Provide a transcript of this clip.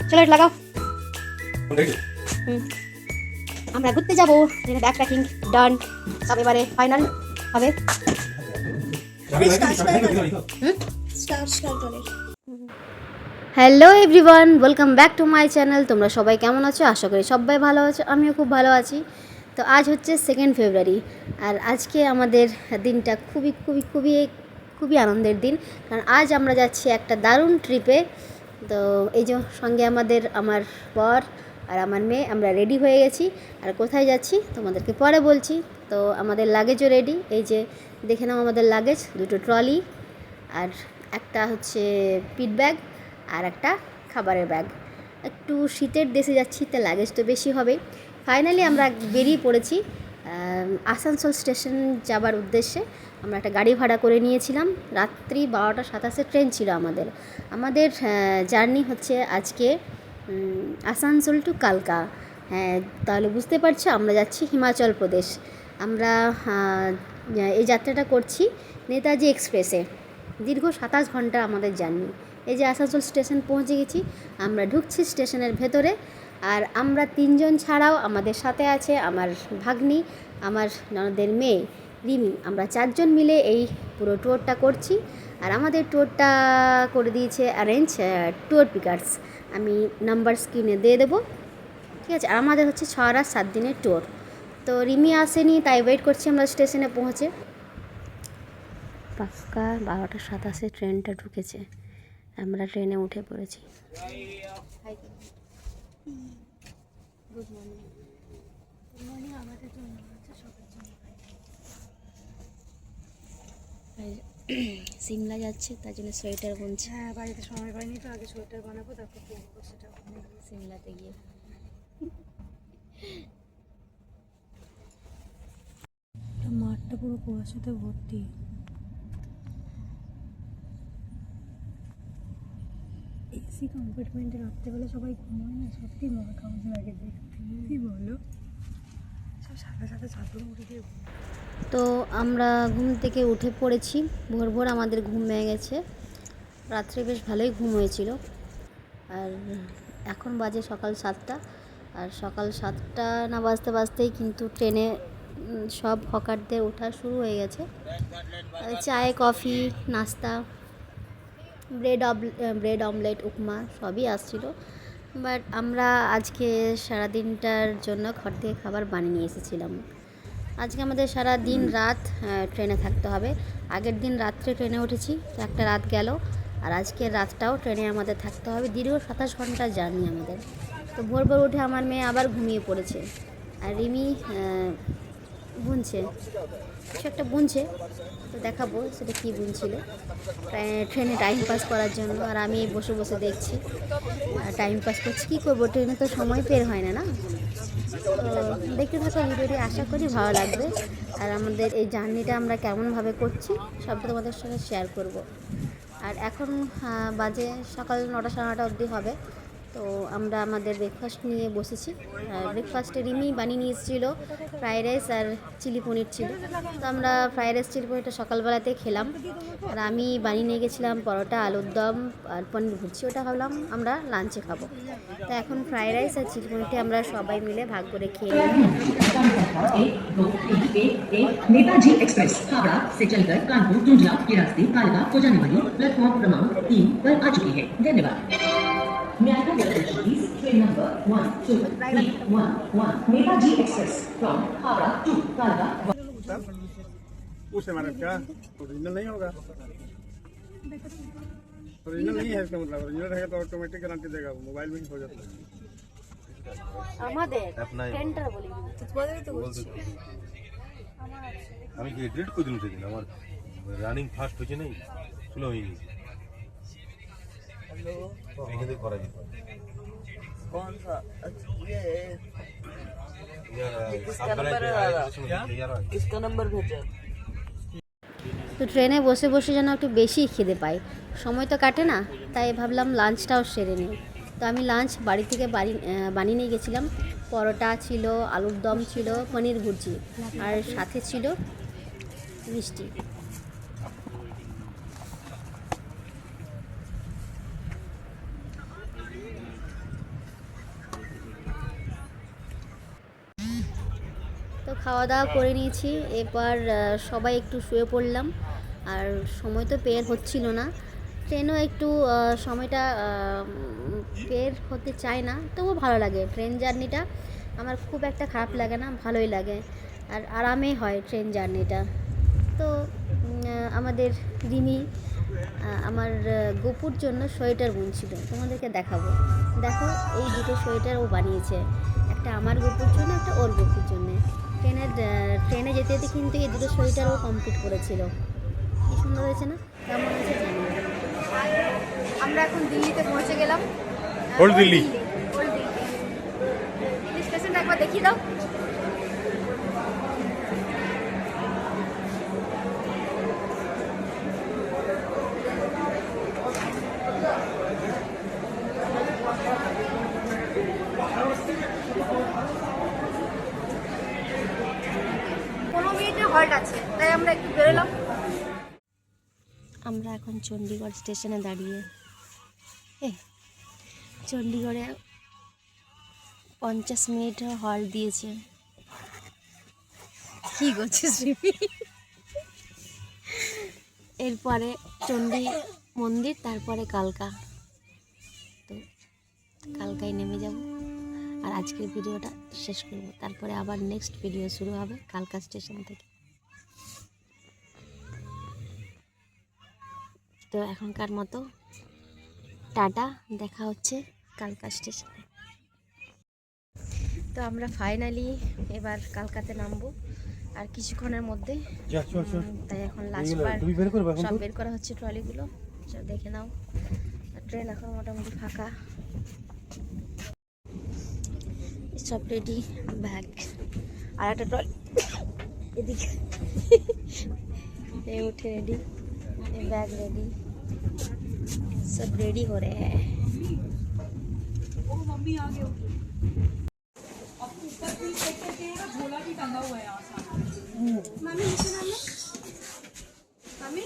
চলো এটা লাগাও। আমরা ঘুরতে যাবো, ব্যাগ প্যাকিং ডান, সব এবারে ফাইনাল হবে। Hello everyone, welcome back to my channel. তোমরা সবাই কেমন আছো? আশা করি সবাই ভালো আছো, আমিও খুব ভালো আছি। তো আজ হচ্ছে 2 ফেব্রুয়ারি, আর আজকে আমাদের দিনটা খুবই খুবই খুবই খুবই আনন্দের দিন, কারণ আজ আমরা যাচ্ছি একটা দারুণ ট্রিপে। তো এই যে সঙ্গে আমার বর আর আমার মেয়ে, আমরা রেডি হয়ে গেছি। আর কোথায় যাচ্ছি তোমাদেরকে পরে বলছি। তো আমাদের লাগেজও রেডি, এই যে দেখে নাও আমাদের লাগেজ, 2টো ট্রলি আর একটা হচ্ছে পিট ব্যাগ আর একটা খাবারের ব্যাগ। একটু শীতের দেশে যাচ্ছি, তাই লাগেজ তো বেশি হবে। ফাইনালি আমরা বেরিয়ে পড়েছি আসানসোল স্টেশন যাবার উদ্দেশ্যে। আমরা একটা গাড়ি ভাড়া করে নিয়েছিলাম, রাত্রি 12:27 ট্রেন ছিল আমাদের জার্নি হচ্ছে আজকে আসানসোল টু কালকা। হ্যাঁ, তাহলে বুঝতে পারছো আমরা যাচ্ছি হিমাচল প্রদেশ। আমরা এই যাত্রাটা করছি নেতাজি এক্সপ্রেসে। দীর্ঘ 27 ঘন্টা আমাদের জার্নি। এই যে আসানসোল স্টেশন পৌঁছে গেছি, আমরা ঢুকছি স্টেশনের ভেতরে। আর আমরা 3 জন ছাড়াও আমাদের সাথে আছে আমার ভাগ্নি, আমার ননদের মেয়ে রিমি। আমরা 4 জন মিলে এই পুরো ট্যুরটা করছি। আর আমাদের ট্যুরটা করে দিয়েছে অ্যারেঞ্জ ট্যুর পিকার্স। আমি নাম্বার স্ক্রিনে দিয়ে দেবো, ঠিক আছে। আর আমাদের হচ্ছে 6 রাত 7 দিনের ট্যুর। তো রিমি আসেনি, তাই ওয়েট করছি আমরা স্টেশনে পৌঁছে। 12:27 ট্রেনটা ঢুকেছে, আমরা ট্রেনে উঠে পড়েছি। Good morning. গুড মর্নিং আমাদের জন্য, সবার জন্য। সিমলা যাচ্ছে, তার জন্য সোয়েটার বুনছে। হ্যাঁ, বাড়িতে সময় পাইনি তো, আগে সোয়েটার বানাবো, তারপর কিনবো সেটা সিমলাতে গিয়ে। মাঠটা পুরো কুয়াশাতে ভর্তি। এসি কম্পার্টমেন্টে রাত্রেবেলা সবাই ঘুমায় না, সত্যি মহা কামড় লাগে দেখতে। কি বলো, সব সাথে সাথে চাদর উঠে দিয়ে। তো আমরা ঘুম থেকে উঠে পড়েছি, ভোর ভোর আমাদের ঘুম ভেঙে গেছে। রাত্রে বেশ ভালোই ঘুম হয়েছিল। আর এখন বাজে সকাল 7টা। আর সকাল 7টা না বাজতে বাজতেই কিন্তু ট্রেনে সব হকারদের ওঠা শুরু হয়ে গেছে। চায়ে কফি, নাস্তা, ব্রেড অমলেট, উপমা সবই আসছিল। বাট আমরা আজকে সারাদিনটার জন্য ঘর থেকে খাবার বানিয়ে নিয়ে এসেছিলাম। আজকে আমাদের সারা দিন রাত ট্রেনে থাকতে হবে। আগের দিন রাত্রে ট্রেনে উঠেছি, তো একটা রাত গেল। আর আজকের রাতটাও ট্রেনে আমাদের থাকতে হবে। দীর্ঘ 27 ঘন্টা জার্নি আমাদের। তো ভোর ভোর উঠে আমার মেয়ে আবার ঘুমিয়ে পড়েছে। আর রিমি বুনছে, কিছু একটা বুনছে, তো দেখাবো সেটা কী বুনছিল ট্রেনে টাইম পাস করার জন্য। আর আমি বসে বসে দেখছি, টাইম পাস করছি। কী করবো, ট্রেনে তো সময় বের হয় না। তো দেখতে থাকো ভিডিওটি, আশা করি ভালো লাগবে। আর আমাদের এই জার্নিটা আমরা কেমনভাবে করছি সবটা তোমাদের সঙ্গে শেয়ার করব। আর এখন বাজে সকাল 9টা 9:30 অবধি হবে। তো আমরা আমাদের ব্রেকফাস্ট নিয়ে বসেছি। ব্রেকফাস্টে রিমি বানিয়ে নিয়ে এসেছিলো ফ্রাইড রাইস আর চিলি পনির ছিল। তো আমরা ফ্রাইড রাইস চিলি পনিরটা সকালবেলাতেই খেলাম। আর আমি বানিয়ে নিয়ে গেছিলাম পরোটা, আলুর দম আর পনির ভুজি, ওটা ভাবলাম আমরা লাঞ্চে খাবো। তো এখন ফ্রাইড রাইস আর চিলি পনিরটি আমরা সবাই মিলে ভাগ করে খেয়ে নিই। नेताजी एक्सप्रेस हावड़ा से चलकर कानपुर टूंडला के रास्ते कालका को जाने वाली प्लेटफॉर्म क्रमांक 3 पर आ चुकी है। धन्यवाद। Train number 12311 Netaji express from Howrah to कालका। उसे मैडम क्या ओरिजिनल नहीं होगा? ओरिजिनल नहीं है इसका मतलब। ओरिजिनल रहेगा तो ऑटोमेटिक गारंटी देगा, मोबाइल में ही हो जाता है। আমাদের ট্রেনটা বলি আমি কি এডিট করে দিন সেদিন আমার রানিং ফাস্ট হয়েছে নাই, স্লো হয়ে গেছে। হ্যালো, এখানে করা যেত। कौन सा ये किसका नंबर है? किसका नंबर भेजा? তো ট্রেনে বসে বসে যেন একটু বেশি খিদে পাই, সময় তো কাটে না, তাই ভাবলাম লাঞ্চটাও সেরে নিই। তো আমি লাঞ্চ বাড়ি থেকে বানিয়ে নিয়ে গেছিলাম। পরোটা ছিল, আলুর দম ছিল, পনির ভুজি, আর সাথে ছিল মিষ্টি। খাওয়া দাওয়া করে নিয়েছি, এবার সবাই একটু শুয়ে পড়লাম। আর সময় তো বের হচ্ছিল না, ট্রেনও একটু সময়টা বের হতে চায় না, তবুও ভালো লাগে ট্রেন জার্নিটা। আমার খুব একটা খারাপ লাগে না, ভালোই লাগে, আর আরামে হয় ট্রেন জার্নিটা। তো আমাদের রিমি আমার গপুর জন্য সোয়েটার বুনছিল, তোমাদেরকে দেখাবো। দেখো এই দুটো সোয়েটার ও বানিয়েছে, একটা আমার গপুর জন্য, একটা ওর গপুর জন্য। ট্রেনে যেতে যেতে কিন্তু এই দুটো সোয়েটার ও কমপ্লিট করেছিল। কি সুন্দর হয়েছে না? কেমন হয়েছে জানি না। আমরা এখন দিল্লিতে পৌঁছে গেলাম। ওল্ড দিল্লি। ওল্ড দিল্লি স্টেশনটা একবার দেখিয়ে দাও। হল্ট আছে, তাই আমরা একটু বেরোলাম। আমরা এখন চণ্ডীগড় স্টেশনে দাঁড়িয়ে। চণ্ডীগড়ে 50 মিনিট হল্ট দিয়েছে। কি করছিস রিমি? এরপরে চণ্ডী মন্দির, তারপরে কালকা। তো কালকায় নেমে যাব, আর আজকের ভিডিওটা শেষ করব, তারপরে আবার নেক্সট ভিডিও শুরু হবে কালকা স্টেশন থেকে। তো এখনকার মতো টাটা, দেখা হচ্ছে কালকা স্টেশনে। তো আমরা ফাইনালি এবার কালকাতে নামবো আর কিছুক্ষণের মধ্যে। তাই এখন লাস্টবার সব বের করা হচ্ছে, ট্রলিগুলো সব দেখে নাও। ট্রেন এখন মোটামুটি ফাঁকা, সব রেডি। ব্যাগ আর একটা ট্রলি এদিকে उठे रेडी, बैग रेडी, सब रेडी हो रहे हैं। मम्मी आ गए, ऊपर भी चेक करके झोला भी टंगा हुआ है यहाँ। मम्मी नीचे नाम है मम्मी।